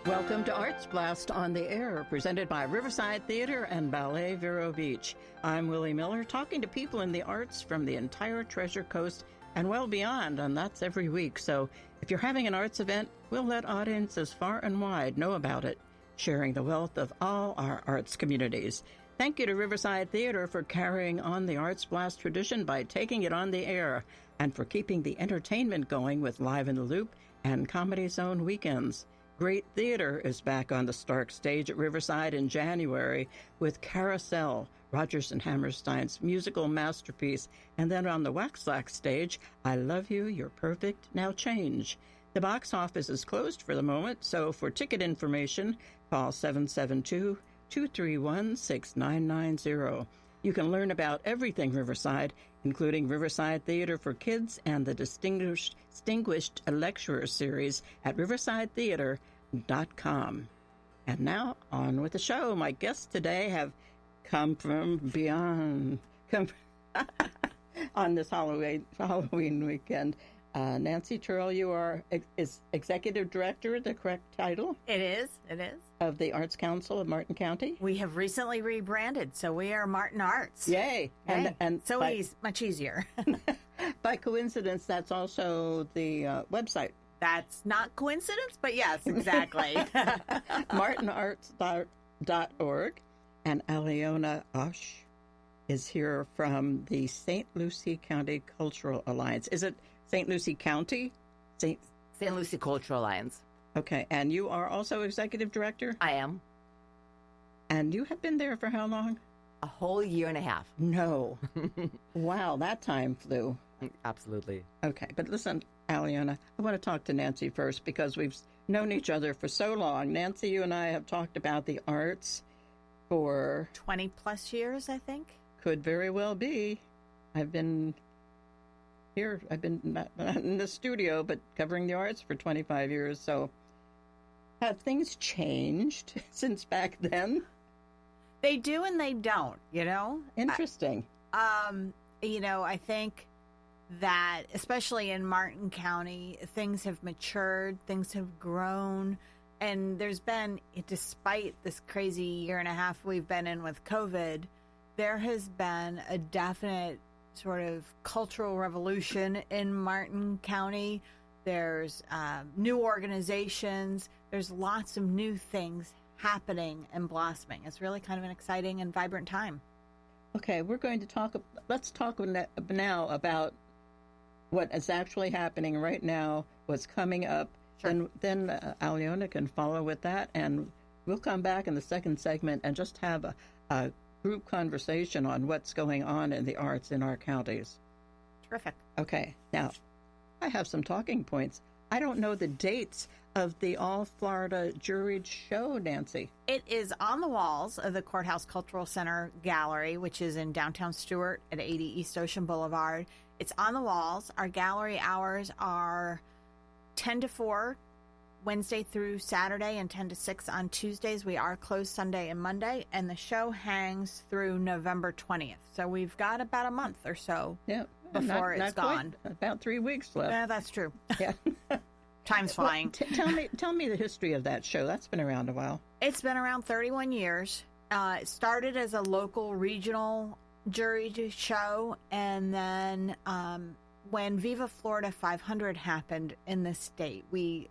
Welcome to Arts Blast on the Air, presented by Riverside Theater and Ballet Vero Beach. I'm Willi Miller, talking to people in the arts from the entire Treasure Coast and well beyond, and that's every week. So if you're having an arts event, we'll let audiences far and wide know about it, sharing the wealth of all our arts communities. Thank you to Riverside Theater for carrying on the Arts Blast tradition by taking it on the air, and for keeping the entertainment going with Live in the Loop and Comedy Zone weekends. Great theater is back on the Stark stage at Riverside in January with Carousel, Rodgers and Hammerstein's musical masterpiece, and then on the Waxlax stage, I Love You, You're Perfect, Now Change. The box office is closed for the moment, so for ticket information, call 772-231-6990. You can learn about everything Riverside, including Riverside Theater for Kids and the Distinguished Lecturer Series at riversidetheater.com. And now, on with the show. My guests today have come from beyond on this Halloween weekend. Nancy Turrell, you are is Executive Director, the correct title? It is. Of the Arts Council of Martin County? We have recently rebranded, so we are Martin Arts. Yay. And so much easier. By coincidence, that's also the website. That's not coincidence, but yes, exactly. martinarts.org. And Alyona Ushe is here from the St. Lucie County Cultural Alliance. Is it St. Lucie County? St. Lucie Cultural Alliance. Okay, and you are also executive director? I am. And you have been there for how long? A whole year and a half. No. Wow, that time flew. Absolutely. Okay, but listen, Alyona, I want to talk to Nancy first because we've known each other for so long. Nancy, you and I have talked about the arts for 20 plus years, I think. Could very well be. I've been here. I've been not in the studio, but covering the arts for 25 years. So have things changed since back then? They do and they don't, Interesting. I think that especially in Martin County, things have matured, things have grown, and there's been, despite this crazy year and a half we've been in with COVID, there has been a definite sort of cultural revolution in Martin County. There's new organizations. There's lots of new things happening and blossoming. It's really kind of an exciting and vibrant time. Okay, let's talk now about what is actually happening right now, what's coming up. Sure. Then Alyona can follow with that, and we'll come back in the second segment and just have a group conversation on what's going on in the arts in our counties. Terrific. Okay, now, I have some talking points. I don't know the dates of the All Florida Juried Show, Nancy. It is on the walls of the Courthouse Cultural Center Gallery, which is in downtown Stuart at 80 East Ocean Boulevard. It's on the walls. Our gallery hours are 10 to 4 Wednesday through Saturday and 10 to 6 on Tuesdays. We are closed Sunday and Monday, and the show hangs through November 20th. So we've got about a month or so before it's gone. About 3 weeks left. Yeah, that's true. Yeah. Time's flying. Tell me the history of that show. That's been around a while. It's been around 31 years. It started as a local regional jury show, and then when Viva Florida 500 happened in the state, we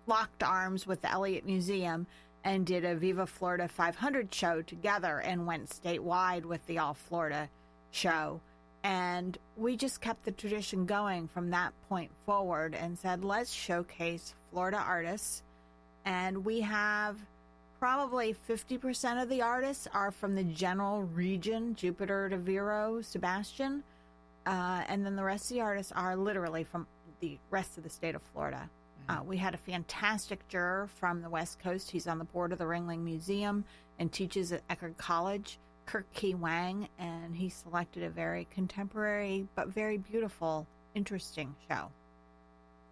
locked arms with the Elliott Museum and did a Viva Florida 500 show together and went statewide with the All Florida show. And we just kept the tradition going from that point forward and said, let's showcase Florida artists. And we have probably 50% of the artists are from the general region, Jupiter to Vero, Sebastian. And then the rest of the artists are literally from the rest of the state of Florida. We had a fantastic juror from the West Coast. He's on the board of the Ringling Museum and teaches at Eckerd College, Kirk Key Wang, and he selected a very contemporary but very beautiful, interesting show.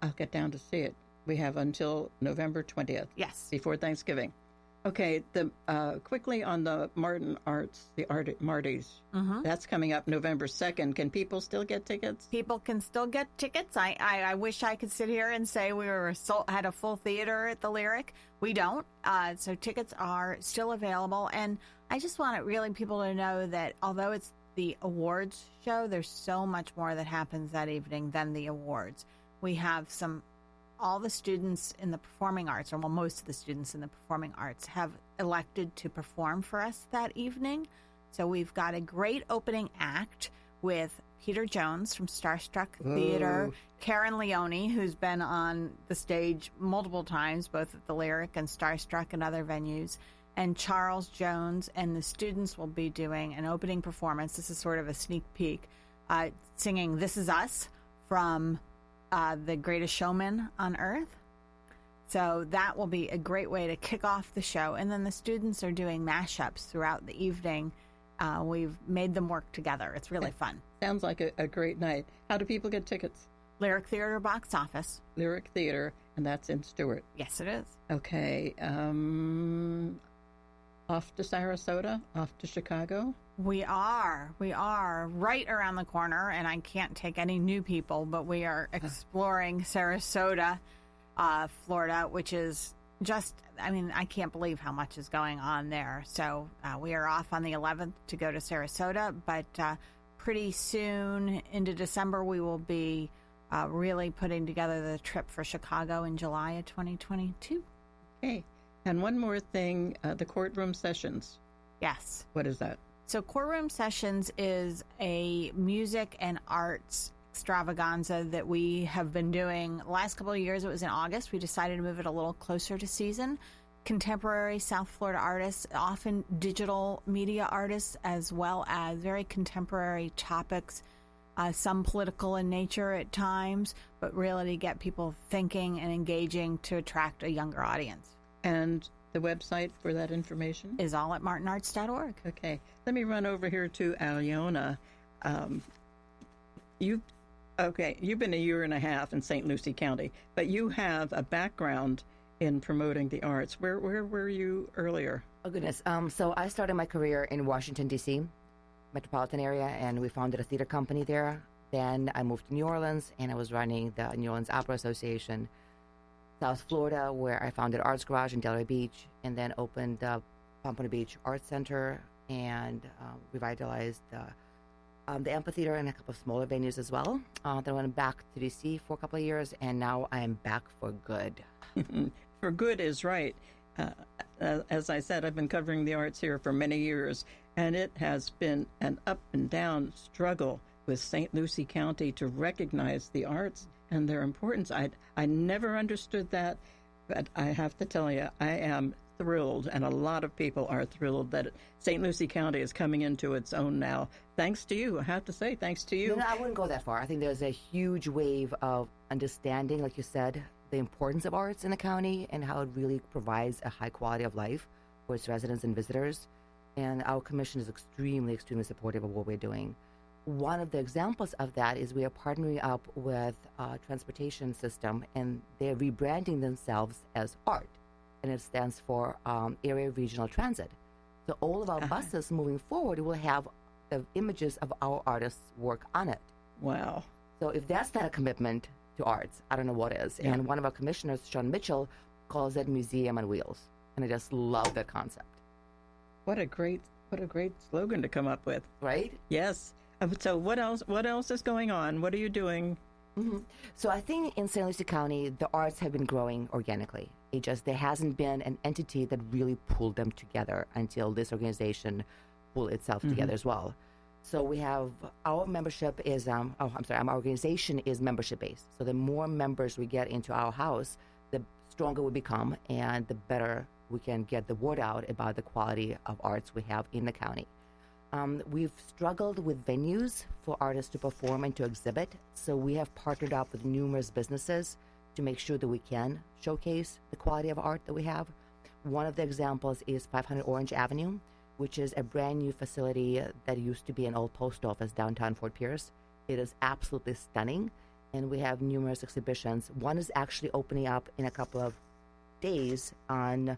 I'll get down to see it. We have until November 20th. Yes. Before Thanksgiving. Okay, quickly on the Martin Arts, Marty's. Mm-hmm. That's coming up November 2nd. Can people still get tickets? People can still get tickets. I wish I could sit here and say we had a full theater at the Lyric. We don't. So tickets are still available. And I just want people to know that although it's the awards show, there's so much more that happens that evening than the awards. We have all the students in the performing arts, or well, most of the students in the performing arts have elected to perform for us that evening. So we've got a great opening act with Peter Jones from Starstruck Theater, Karen Leone, who's been on the stage multiple times, both at the Lyric and Starstruck and other venues, and Charles Jones, and the students will be doing an opening performance. This is sort of a sneak peek, singing This Is Us from The Greatest Showman on Earth. So that will be a great way to kick off the show. And then the students are doing mashups throughout the evening. We've made them work together. It's really fun. Sounds like a great night. How do people get tickets? Lyric Theater box office. Lyric Theater, and that's in Stewart. Yes, it is. Okay. Off to Sarasota? Off to Chicago? We are right around the corner, and I can't take any new people, but we are exploring Sarasota, Florida, which is just, I can't believe how much is going on there. So we are off on the 11th to go to Sarasota, but pretty soon into December, we will be really putting together the trip for Chicago in July of 2022. Okay. And one more thing, the Courtroom Sessions. Yes. What is that? So Courtroom Sessions is a music and arts extravaganza that we have been doing the last couple of years. It was in August. We decided to move it a little closer to season. Contemporary South Florida artists, often digital media artists, as well as very contemporary topics, some political in nature at times, but really to get people thinking and engaging to attract a younger audience. And the website for that information is all at martinarts.org. Okay. Let me run over here to Alyona. You've been a year and a half in St. Lucie County, but you have a background in promoting the arts. Where were you earlier? Oh, goodness. So I started my career in Washington, D.C., metropolitan area, and we founded a theater company there. Then I moved to New Orleans, and I was running the New Orleans Opera Association. South Florida, where I founded Arts Garage in Delray Beach, and then opened the Pompano Beach Arts Center and revitalized the amphitheater and a couple of smaller venues as well. Then I went back to D.C. for a couple of years, and now I am back for good. For good is right. As I said, I've been covering the arts here for many years, and it has been an up and down struggle with St. Lucie County to recognize the arts and their importance. I never understood that, but I have to tell you, I am thrilled, and a lot of people are thrilled that St. Lucie County is coming into its own now. Thanks to you, I have to say, thanks to you. No, I wouldn't go that far. I think there's a huge wave of understanding, like you said, the importance of arts in the county and how it really provides a high quality of life for its residents and visitors. And our commission is extremely, extremely supportive of what we're doing. One of the examples of that is we are partnering up with a transportation system, and they're rebranding themselves as ART, and it stands for Area Regional Transit. So all of our buses moving forward will have the images of our artists' work on it. Wow. So if that's not a commitment to arts, I don't know what is. Yeah. And one of our commissioners, Sean Mitchell, calls it Museum on Wheels, and I just love that concept. What a great slogan to come up with. Right? Yes. So what else is going on? What are you doing? Mm-hmm. So I think in St. Lucie County, the arts have been growing organically. There hasn't been an entity that really pulled them together until this organization pulled itself together as well. So we have, our membership is, our organization is membership based. So the more members we get into our house, the stronger we become and the better we can get the word out about the quality of arts we have in the county. We've struggled with venues for artists to perform and to exhibit, so we have partnered up with numerous businesses to make sure that we can showcase the quality of art that we have. One of the examples is 500 Orange Avenue, which is a brand new facility that used to be an old post office downtown Fort Pierce. It is absolutely stunning, and we have numerous exhibitions. One is actually opening up in a couple of days on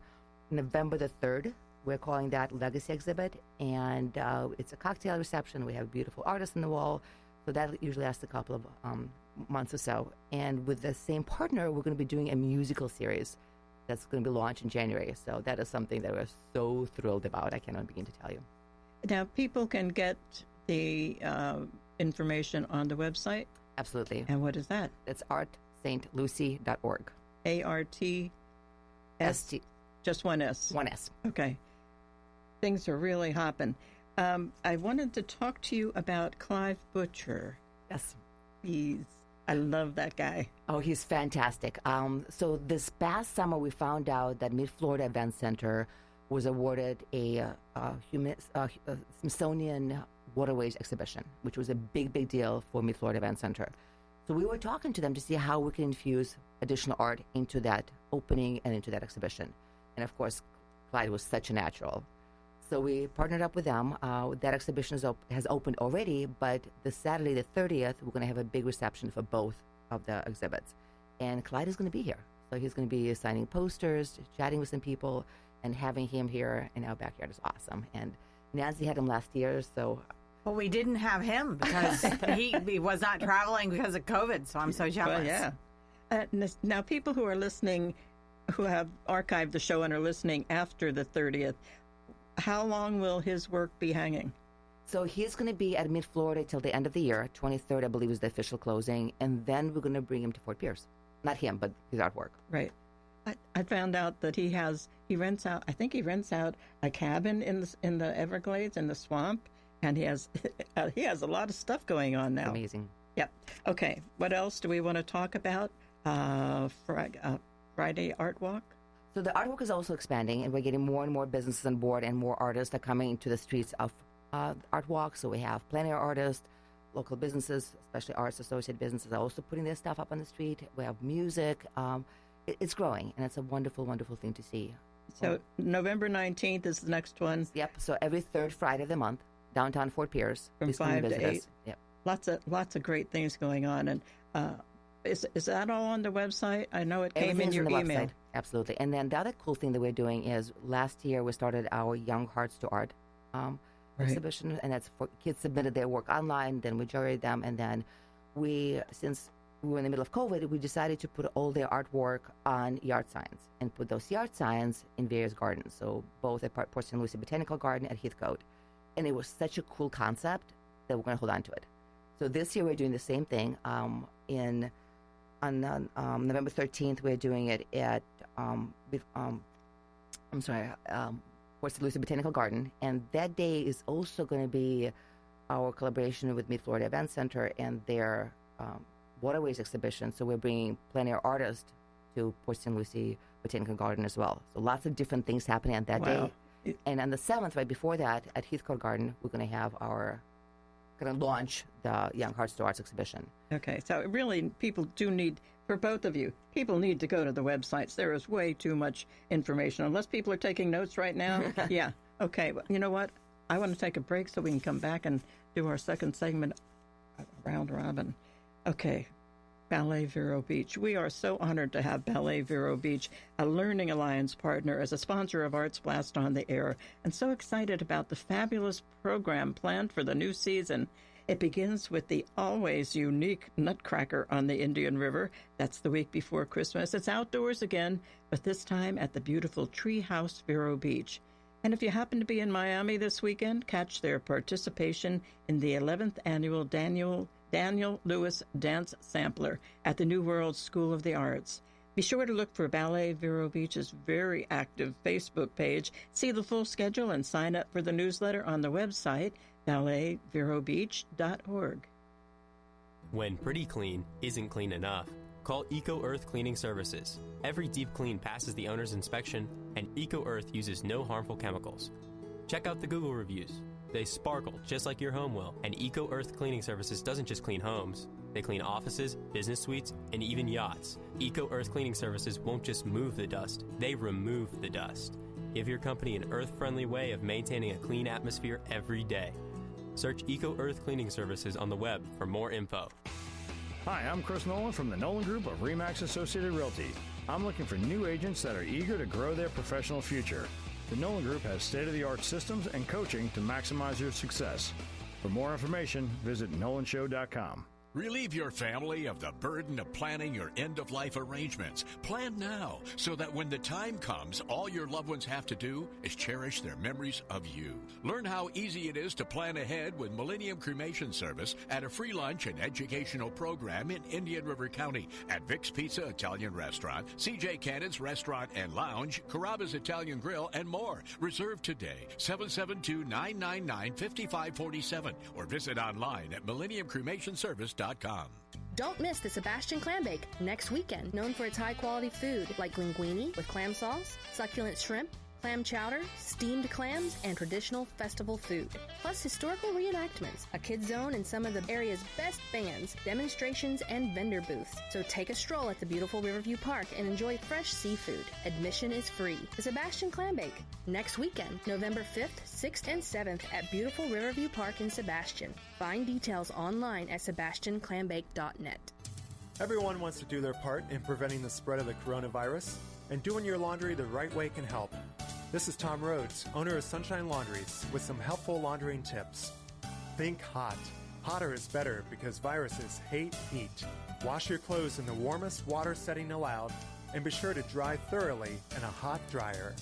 November the 3rd. We're calling that Legacy Exhibit, and it's a cocktail reception. We have beautiful artists on the wall, so that usually lasts a couple of months or so. And with the same partner, we're going to be doing a musical series that's going to be launched in January. So that is something that we're so thrilled about. I cannot begin to tell you. Now, people can get the information on the website. Absolutely. And what is that? It's artstlucy.org. ARTST. Just one S. One S. Okay. Things are really hopping. I wanted to talk to you about Clive Butcher. Yes. I love that guy. Oh, he's fantastic. So this past summer, we found out that Mid-Florida Event Center was awarded a Smithsonian Waterways exhibition, which was a big, big deal for Mid-Florida Event Center. So we were talking to them to see how we can infuse additional art into that opening and into that exhibition. And of course, Clyde was such a natural. So we partnered up with them. That exhibition has opened already, but this Saturday, the 30th, we're going to have a big reception for both of the exhibits. And Clyde is going to be here. So he's going to be signing posters, chatting with some people, and having him here in our backyard is awesome. And Nancy had him last year, so... Well, we didn't have him because he was not traveling because of COVID, so I'm so jealous. Well, yeah. Now, people who are listening, who have archived the show and are listening after the 30th, how long will his work be hanging? So he's going to be at Mid-Florida till the end of the year. 23rd, I believe, is the official closing. And then we're going to bring him to Fort Pierce. Not him, but his artwork. Right. I found out that he rents out a cabin in the Everglades, in the swamp. And he has a lot of stuff going on now. Amazing. Yep. Okay. What else do we want to talk about? Friday Art Walk? So the art walk is also expanding, and we're getting more and more businesses on board, and more artists are coming into the streets of art walk. So we have plenty of artists, local businesses, especially arts associated businesses, are also putting their stuff up on the street. We have music. It's growing, and it's a wonderful, wonderful thing to see. So November 19th is the next one. Yep. So every third Friday of the month, downtown Fort Pierce. From 5 to 8. Yep. Lots of great things going on. And is that all on the website? I know it came in your on the email. Website. Absolutely. And then the other cool thing that we're doing is last year we started our Young Hearts to Art exhibition, and that's for kids submitted their work online, then we juried them, and then since we were in the middle of COVID, we decided to put all their artwork on yard signs and put those yard signs in various gardens. So both at Port St. Lucie Botanical Garden at Heathcote. And it was such a cool concept that we're going to hold on to it. So this year we're doing the same thing. On November 13th, we're doing it at Port St. Lucie Botanical Garden. And that day is also going to be our collaboration with Mid-Florida Event Center and their Waterways exhibition. So we're bringing plenty of artists to Port St. Lucie Botanical Garden as well. So lots of different things happening on that day. And on the 7th, right before that, at Heathcote Garden, we're going to launch the Young Hearts to Arts exhibition. Okay, so really, people do need, for both of you, people need to go to the websites. There is way too much information. Unless people are taking notes right now. Yeah. Okay, well, you know what? I want to take a break so we can come back and do our second segment, Round Robin. Okay. Ballet Vero Beach. We are so honored to have Ballet Vero Beach, a Learning Alliance partner, as a sponsor of Arts Blast on the Air, and so excited about the fabulous program planned for the new season. It begins with the always unique Nutcracker on the Indian River. That's the week before Christmas. It's outdoors again, but this time at the beautiful Treehouse Vero Beach. And if you happen to be in Miami this weekend, catch their participation in the 11th annual Daniel Lewis Dance Sampler at the New World School of the Arts. Be sure to look for Ballet Vero Beach's very active Facebook page, see the full schedule, and sign up for the newsletter on the website, balletverobeach.org. When pretty clean isn't clean enough, call Eco Earth Cleaning Services. Every deep clean passes the owner's inspection, and Eco Earth uses no harmful chemicals. Check out the Google reviews. They sparkle just like your home will. And Eco Earth Cleaning Services doesn't just clean homes. They clean offices, business suites, and even yachts. Eco Earth Cleaning Services won't just move the dust, they remove the dust. Give your company an earth-friendly way of maintaining a clean atmosphere every day. Search Eco Earth Cleaning Services on the web for more info. Hi, I'm Chris Nolan from the Nolan Group of RE/MAX Associated Realty. I'm looking for new agents that are eager to grow their professional future. The Nolan Group has state-of-the-art systems and coaching to maximize your success. For more information, visit nolanshow.com. Relieve your family of the burden of planning your end-of-life arrangements. Plan now so that when the time comes, all your loved ones have to do is cherish their memories of you. Learn how easy it is to plan ahead with Millennium Cremation Service at a free lunch and educational program in Indian River County at Vic's Pizza Italian Restaurant, C.J. Cannon's Restaurant and Lounge, Carrabba's Italian Grill, and more. Reserve today, 772-999-5547, or visit online at millenniumcremationservice.com. Don't miss the Sebastian Clam Bake next weekend, known for its high-quality food like linguine with clam sauce, succulent shrimp, clam chowder, steamed clams, and traditional festival food. Plus historical reenactments, a kids zone, and some of the area's best bands, demonstrations, and vendor booths. So take a stroll at the beautiful Riverview Park and enjoy fresh seafood. Admission is free. The Sebastian Clam Bake, next weekend, November 5th, 6th, and 7th at beautiful Riverview Park in Sebastian. Find details online at sebastianclambake.net. Everyone wants to do their part in preventing the spread of the coronavirus, and doing your laundry the right way can help. This is Tom Rhodes, owner of Sunshine Laundries, with some helpful laundering tips. Think hot. Hotter is better because viruses hate heat. Wash your clothes in the warmest water setting allowed, and be sure to dry thoroughly in a hot dryer.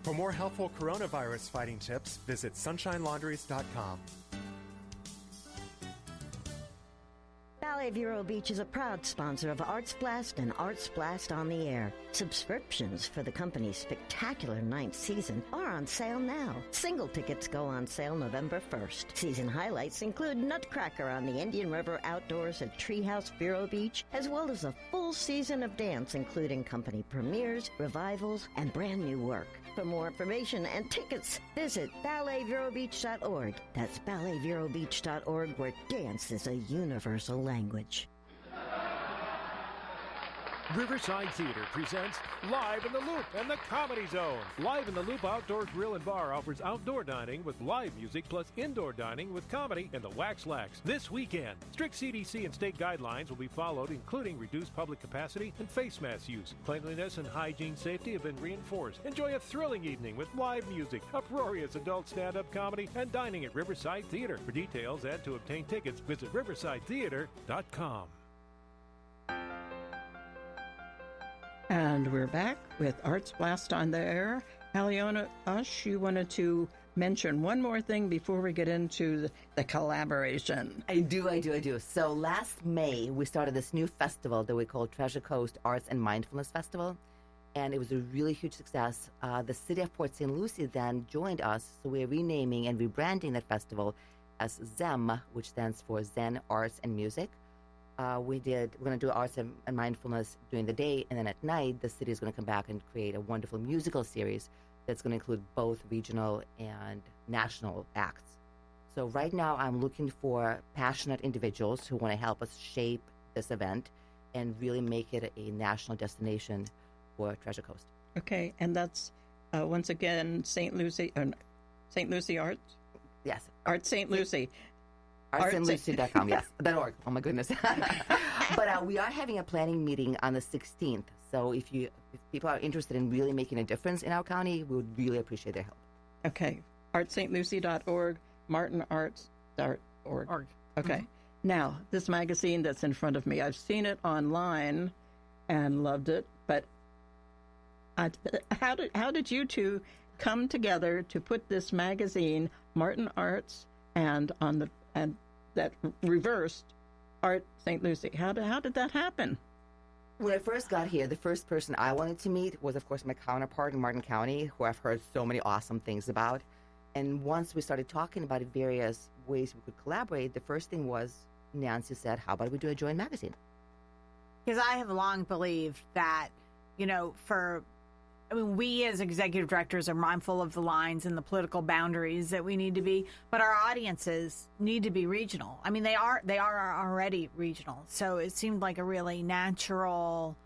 For more helpful coronavirus fighting tips, visit sunshinelaundries.com. Ballet Vero Beach is a proud sponsor of Arts Blast and Arts Blast on the Air. Subscriptions for the company's spectacular 9th season are on sale now. Single tickets go on sale November 1st. Season highlights include Nutcracker on the Indian River Outdoors at Treehouse Vero Beach, as well as a full season of dance including company premieres, revivals, and brand new work. For more information and tickets, visit balletverobeach.org. That's balletverobeach.org, where dance is a universal language. Riverside Theater presents Live in the Loop and the Comedy Zone. Live in the Loop Outdoor Grill and Bar offers outdoor dining with live music plus indoor dining with comedy in the Wax Lax this weekend. Strict CDC and state guidelines will be followed, including reduced public capacity and face mask use. Cleanliness and hygiene safety have been reinforced. Enjoy a thrilling evening with live music, uproarious adult stand-up comedy, and dining at Riverside Theater. For details and to obtain tickets, visit riversidetheater.com. And we're back with Arts Blast on the Air. Alyona, Ushe, you wanted to mention one more thing before we get into the collaboration. I do. So last May, we started this new festival that we call Treasure Coast Arts and Mindfulness Festival, and it was a really huge success. The city of Port St. Lucie then joined us, so we're renaming and rebranding that festival as ZEM, which stands for Zen Arts and Music. We're going to do arts and mindfulness during the day, and then at night, the city is going to come back and create a wonderful musical series that's going to include both regional and national acts. So right now, I'm looking for passionate individuals who want to help us shape this event and really make it a national destination for Treasure Coast. Okay, and that's, once again, St. Lucie Arts? Yes. Arts St. Lucie. ArtsandLucie.com, yes. .org. Oh, my goodness. But we are having a planning meeting on the 16th. So if people are interested in really making a difference in our county, we would really appreciate their help. Okay. ArtsStLucie.org, MartinArts.org. Okay. Mm-hmm. Now, this magazine that's in front of me, I've seen it online and loved it, but how did you two come together to put this magazine, Martin Arts, and that reversed Art St. Lucie? How did that happen? When I first got here, the first person I wanted to meet was, of course, my counterpart in Martin County, who I've heard so many awesome things about. And once we started talking about various ways we could collaborate, the first thing was Nancy said, how about we do a joint magazine? Because I have long believed that, we as executive directors are mindful of the lines and the political boundaries that we need to be, but our audiences need to be regional. I mean, they are already regional. So it seemed like a really natural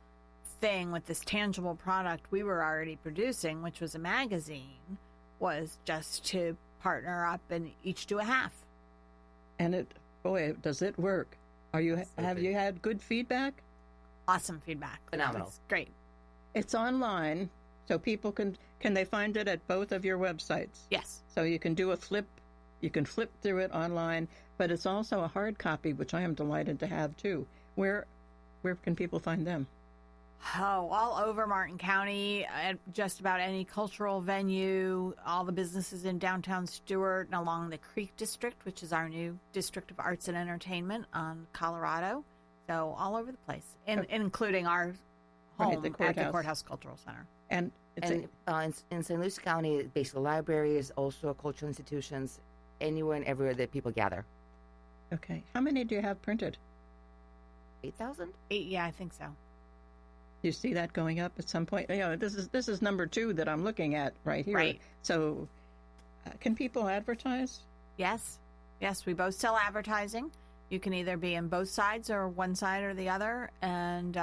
thing with this tangible product we were already producing, which was a magazine, was just to partner up and each do a half. And does it work? Have you had good feedback? Awesome feedback. Phenomenal. It's great. It's online, so people can they find it at both of your websites? Yes. So you can do a flip. You can flip through it online, but it's also a hard copy, which I am delighted to have too. Where can people find them? Oh, all over Martin County, at just about any cultural venue, all the businesses in downtown Stewart and along the Creek District, which is our new District of Arts and Entertainment on Colorado. So all over the place, including our home the at the Courthouse Cultural Center. And in St. Lucie County, basically libraries, also cultural institutions, anywhere and everywhere that people gather. Okay. How many do you have printed? 8,000? Yeah, I think so. Do you see that going up at some point? This is number 2 that I'm looking at right here. Right. So, can people advertise? Yes. We both sell advertising. You can either be in both sides or one side or the other, and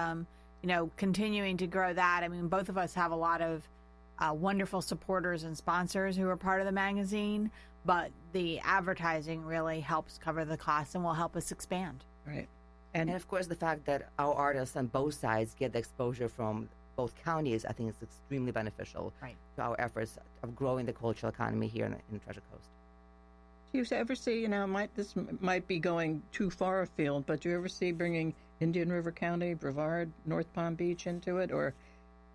continuing to grow that. I mean, both of us have a lot of wonderful supporters and sponsors who are part of the magazine, but the advertising really helps cover the costs and will help us expand. Right. And of course, the fact that our artists on both sides get the exposure from both counties, I think is extremely beneficial to our efforts of growing the cultural economy here in the Treasure Coast. Do you ever see, this might be going too far afield, but do you ever see bringing Indian River County, Brevard, North Palm Beach into it, or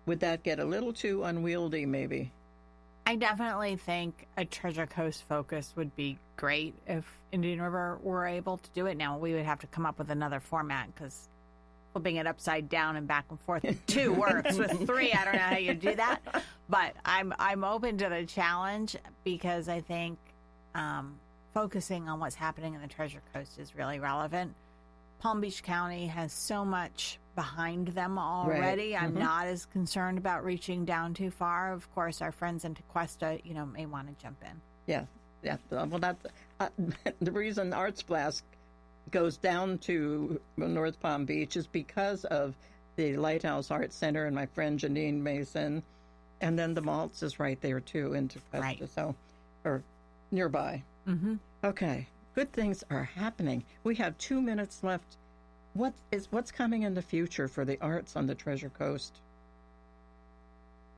would that get a little too unwieldy maybe? I definitely think a Treasure Coast focus would be great if Indian River were able to do it. Now, we would have to come up with another format because flipping it upside down and back and forth with 2 works. With 3, I don't know how you do that. But I'm open to the challenge because I think focusing on what's happening in the Treasure Coast is really relevant. Palm Beach County has so much behind them already. Right. I'm not as concerned about reaching down too far. Of course, our friends in Tequesta, may want to jump in. Yeah. Well, that's the reason Arts Blast goes down to North Palm Beach is because of the Lighthouse Arts Center and my friend Janine Mason, and then the Maltz is right there too in Tequesta, or nearby. Mm-hmm. Okay, good things are happening. We have 2 minutes left. What's coming in the future for the arts on the Treasure Coast?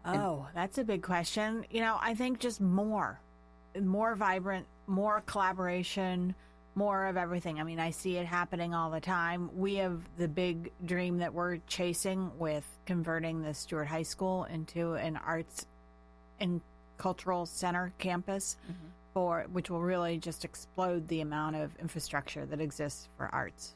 Oh, that's a big question. I think just more vibrant, more collaboration, more of everything. I mean, I see it happening all the time. We have the big dream that we're chasing with converting the Stewart High School into an arts and cultural center campus, which will really just explode the amount of infrastructure that exists for arts.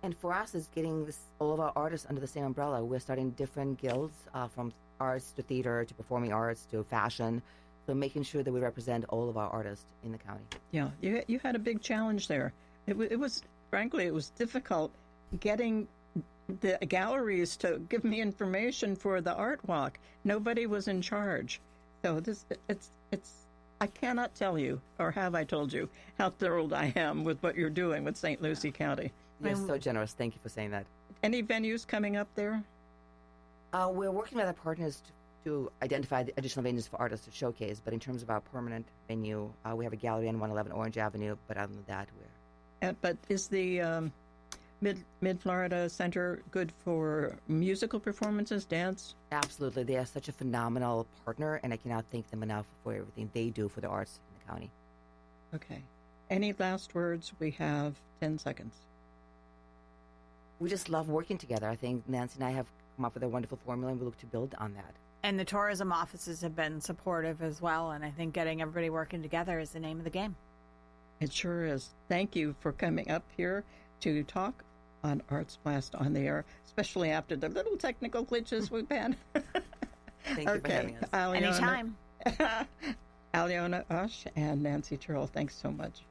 And for us, it's getting all of our artists under the same umbrella. We're starting different guilds, from arts to theater to performing arts to fashion. So making sure that we represent all of our artists in the county. Yeah, you had a big challenge there. It was frankly, it was difficult getting the galleries to give me information for the art walk. Nobody was in charge. So it's I cannot tell you, or have I told you, how thrilled I am with what you're doing with St. Lucie County. You're so generous. Thank you for saying that. Any venues coming up there? We're working with our partners to identify the additional venues for artists to showcase. But in terms of our permanent venue, we have a gallery on 111 Orange Avenue. But other than that, we're... But is the Mid-Florida Center good for musical performances, dance? Absolutely. They are such a phenomenal partner, and I cannot thank them enough for everything they do for the arts in the county. Okay. Any last words? We have 10 seconds. We just love working together. I think Nancy and I have come up with a wonderful formula, and we look to build on that. And the tourism offices have been supportive as well, and I think getting everybody working together is the name of the game. It sure is. Thank you for coming up here to talk on Arts Blast on the Air, especially after the little technical glitches we've had. Thank you for having us. Alyona, anytime. Alyona, Ushe, and Nancy Turrell, thanks so much.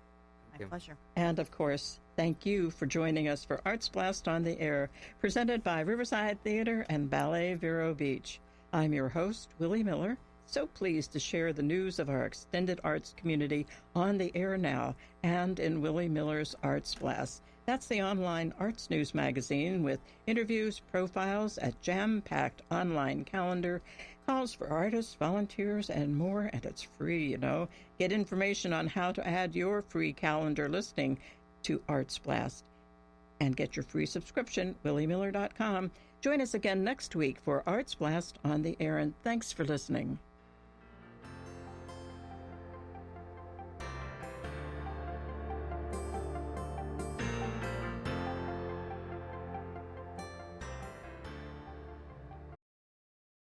My pleasure. And, of course, thank you for joining us for Arts Blast on the Air, presented by Riverside Theater and Ballet Vero Beach. I'm your host, Willi Miller, so pleased to share the news of our extended arts community on the air now and in Willi Miller's Arts Blast. That's the online arts news magazine with interviews, profiles, a jam-packed online calendar, calls for artists, volunteers, and more, and it's free, Get information on how to add your free calendar listing to Arts Blast. and get your free subscription, willimiller.com. Join us again next week for Arts Blast on the Air, and thanks for listening.